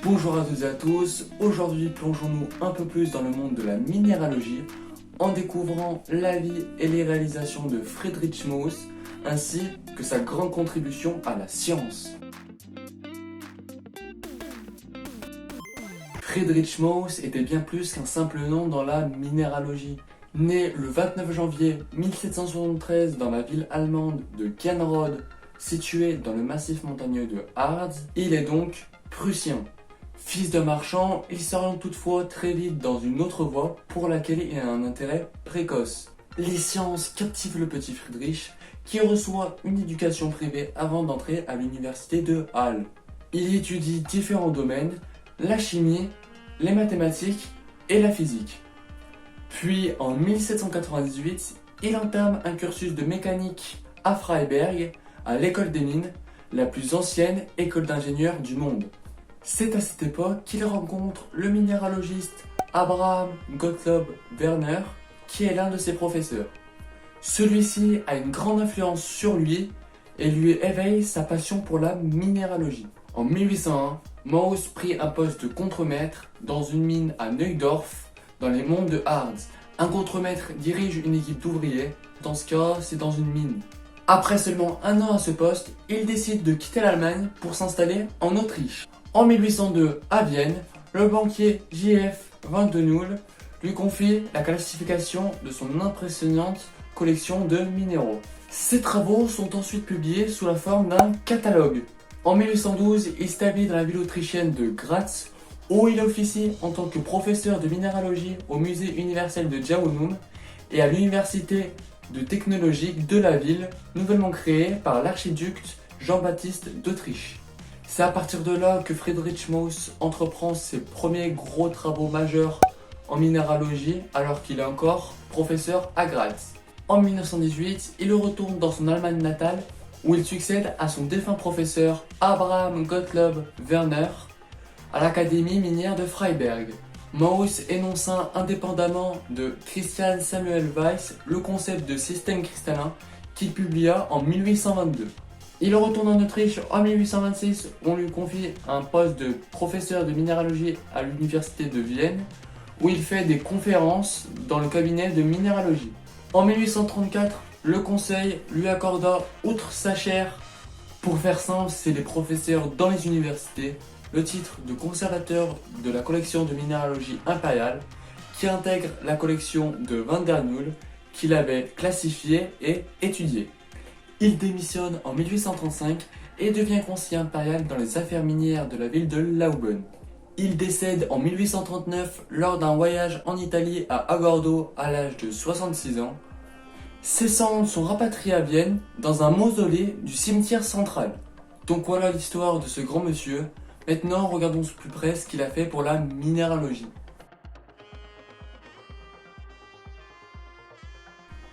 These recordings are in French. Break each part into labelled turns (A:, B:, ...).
A: Bonjour à toutes et à tous, aujourd'hui plongeons-nous un peu plus dans le monde de la minéralogie en découvrant la vie et les réalisations de Friedrich Mauss ainsi que sa grande contribution à la science. Friedrich Mauss était bien plus qu'un simple nom dans la minéralogie. Né le 29 janvier 1773 dans la ville allemande de Genrode, située dans le massif montagneux de Harz, il est donc prussien. Fils d'un marchand, il s'oriente toutefois très vite dans une autre voie pour laquelle il a un intérêt précoce. Les sciences captivent le petit Friedrich, qui reçoit une éducation privée avant d'entrer à l'université de Halle. Il étudie différents domaines, la chimie, les mathématiques et la physique. Puis en 1798, il entame un cursus de mécanique à Freiberg, à l'école des mines, la plus ancienne école d'ingénieurs du monde. C'est à cette époque qu'il rencontre le minéralogiste Abraham Gottlob Werner, qui est l'un de ses professeurs. Celui-ci a une grande influence sur lui et lui éveille sa passion pour la minéralogie. En 1801, Mauss prit un poste de contremaître dans une mine à Neudorf, dans les monts de Harz. Un contremaître dirige une équipe d'ouvriers, dans ce cas, c'est dans une mine. Après seulement un an à ce poste, il décide de quitter l'Allemagne pour s'installer en Autriche. En 1802, à Vienne, le banquier J.F. van de Nul lui confie la classification de son impressionnante collection de minéraux. Ses travaux sont ensuite publiés sous la forme d'un catalogue. En 1812, il s'établit dans la ville autrichienne de Graz, où il officie en tant que professeur de minéralogie au musée universel de Djaounum et à l'université de technologie de la ville, nouvellement créée par l'archiduc Jean-Baptiste d'Autriche. C'est à partir de là que Friedrich Mauss entreprend ses premiers gros travaux majeurs en minéralogie alors qu'il est encore professeur à Graz. En 1918, il retourne dans son Allemagne natale où il succède à son défunt professeur Abraham Gottlob Werner à l'Académie minière de Freiberg. Mauss énonça indépendamment de Christian Samuel Weiss le concept de système cristallin qu'il publia en 1822. Il retourne en Autriche en 1826, où on lui confie un poste de professeur de minéralogie à l'université de Vienne, où il fait des conférences dans le cabinet de minéralogie. En 1834, le conseil lui accorda, outre sa chaire, pour faire simple, c'est les professeurs dans les universités, le titre de conservateur de la collection de minéralogie impériale, qui intègre la collection de Van der Nul, qu'il avait classifiée et étudiée. Il démissionne en 1835 et devient conseiller impérial dans les affaires minières de la ville de Lauben. Il décède en 1839 lors d'un voyage en Italie à Agordo à l'âge de 66 ans. Ses cendres sont rapatriées à Vienne dans un mausolée du cimetière central. Donc voilà l'histoire de ce grand monsieur. Maintenant, regardons de plus près ce qu'il a fait pour la minéralogie.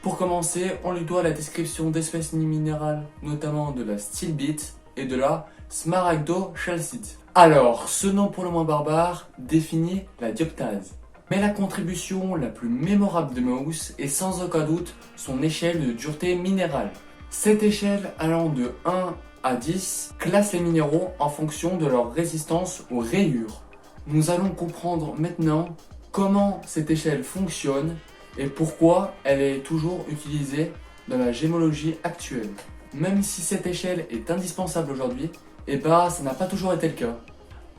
A: Pour commencer, on lui doit la description d'espèces minérales, notamment de la stilbite et de la smaragdo-chalcite. Alors, ce nom pour le moins barbare définit la dioptase. Mais la contribution la plus mémorable de Mauss est sans aucun doute son échelle de dureté minérale. Cette échelle allant de 1 à 10 classe les minéraux en fonction de leur résistance aux rayures. Nous allons comprendre maintenant comment cette échelle fonctionne et pourquoi elle est toujours utilisée dans la gémologie actuelle. Même si cette échelle est indispensable aujourd'hui, ça n'a pas toujours été le cas.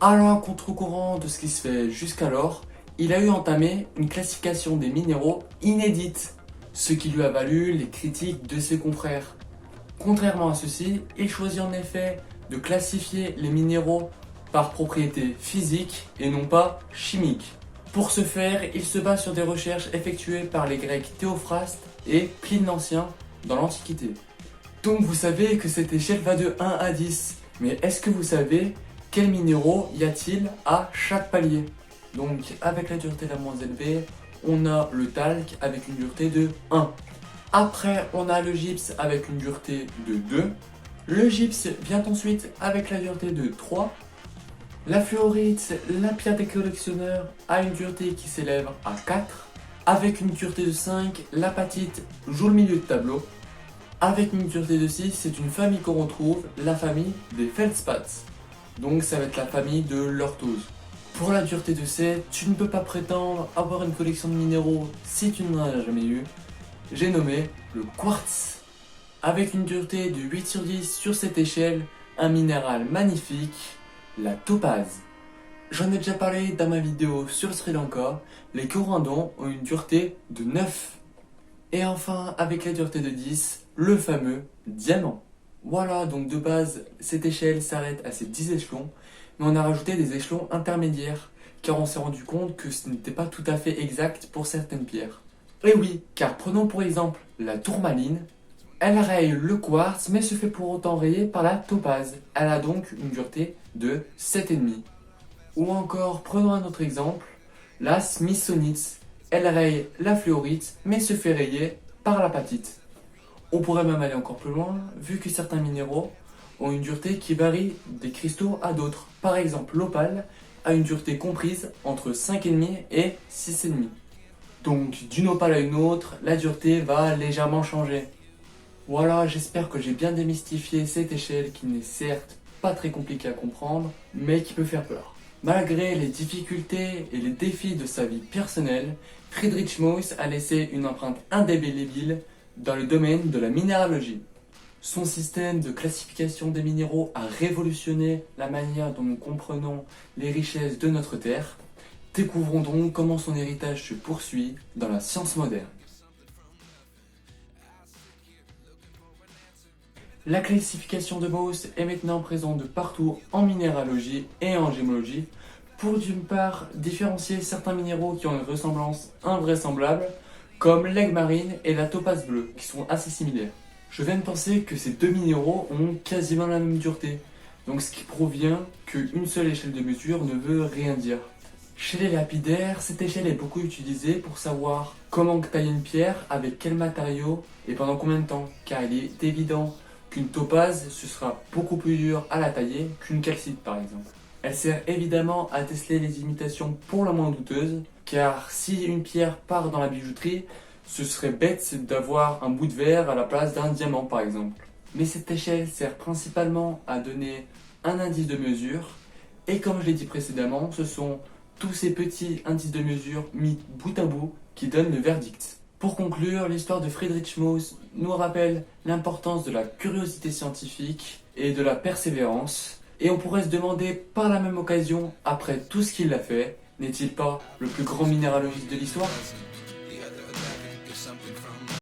A: Alors, à contre-courant de ce qui se fait jusqu'alors, il a eu entamé une classification des minéraux inédite, ce qui lui a valu les critiques de ses confrères. Contrairement à ceci, il choisit en effet de classifier les minéraux par propriétés physiques et non pas chimiques. Pour ce faire, il se base sur des recherches effectuées par les Grecs Théophraste et Pline l'Ancien dans l'Antiquité. Donc vous savez que cette échelle va de 1 à 10, mais est-ce que vous savez quels minéraux y a-t-il à chaque palier? Donc avec la dureté la moins élevée, on a le talc avec une dureté de 1. Après, on a le gypse avec une dureté de 2. Le gypse vient ensuite avec la dureté de 3. La fluorite, la pierre des collectionneurs, a une dureté qui s'élève à 4. Avec une dureté de 5, l'apatite joue le milieu de tableau. Avec une dureté de 6, c'est une famille qu'on retrouve, la famille des feldspats. donc ça va être la famille de l'orthose. Pour la dureté de C, tu ne peux pas prétendre avoir une collection de minéraux si tu n'en as jamais eu. J'ai nommé le quartz. Avec une dureté de 8 sur 10 sur cette échelle, un minéral magnifique, la topaze. J'en ai déjà parlé dans ma vidéo sur le Sri Lanka, les corindons ont une dureté de 9. Et enfin, avec la dureté de 10, le fameux diamant. Voilà, donc de base, cette échelle s'arrête à ces 10 échelons, mais on a rajouté des échelons intermédiaires, car on s'est rendu compte que ce n'était pas tout à fait exact pour certaines pierres. Et oui, car prenons pour exemple la tourmaline. Elle raye le quartz, mais se fait pour autant rayer par la topaze. Elle a donc une dureté de 7,5. Ou encore, prenons un autre exemple, la smithsonite. Elle raye la fluorite, mais se fait rayer par l'apatite. On pourrait même aller encore plus loin, vu que certains minéraux ont une dureté qui varie des cristaux à d'autres. Par exemple, l'opale a une dureté comprise entre 5,5 et 6,5. Donc, d'une opale à une autre, la dureté va légèrement changer. Voilà, j'espère que j'ai bien démystifié cette échelle qui n'est certes pas très compliquée à comprendre, mais qui peut faire peur. Malgré les difficultés et les défis de sa vie personnelle, Friedrich Mauss a laissé une empreinte indélébile dans le domaine de la minéralogie. Son système de classification des minéraux a révolutionné la manière dont nous comprenons les richesses de notre Terre. Découvrons donc comment son héritage se poursuit dans la science moderne. La classification de Mauss est maintenant présente de partout en minéralogie et en gémologie pour d'une part différencier certains minéraux qui ont une ressemblance invraisemblable comme l'aigle marine et la topaze bleue qui sont assez similaires. Je viens de penser que ces deux minéraux ont quasiment la même dureté, donc ce qui provient qu'une seule échelle de mesure ne veut rien dire. Chez les lapidaires, cette échelle est beaucoup utilisée pour savoir comment tailler une pierre, avec quel matériau et pendant combien de temps, car il est évident qu'une topaze, ce sera beaucoup plus dur à la tailler qu'une calcite par exemple. Elle sert évidemment à déceler les imitations pour le moins douteuses, car si une pierre part dans la bijouterie, ce serait bête d'avoir un bout de verre à la place d'un diamant par exemple. Mais cette échelle sert principalement à donner un indice de mesure, et comme je l'ai dit précédemment, ce sont tous ces petits indices de mesure mis bout à bout qui donnent le verdict. Pour conclure, l'histoire de Friedrich Mauss nous rappelle l'importance de la curiosité scientifique et de la persévérance. Et on pourrait se demander par la même occasion, après tout ce qu'il a fait, n'est-il pas le plus grand minéralogiste de l'histoire ?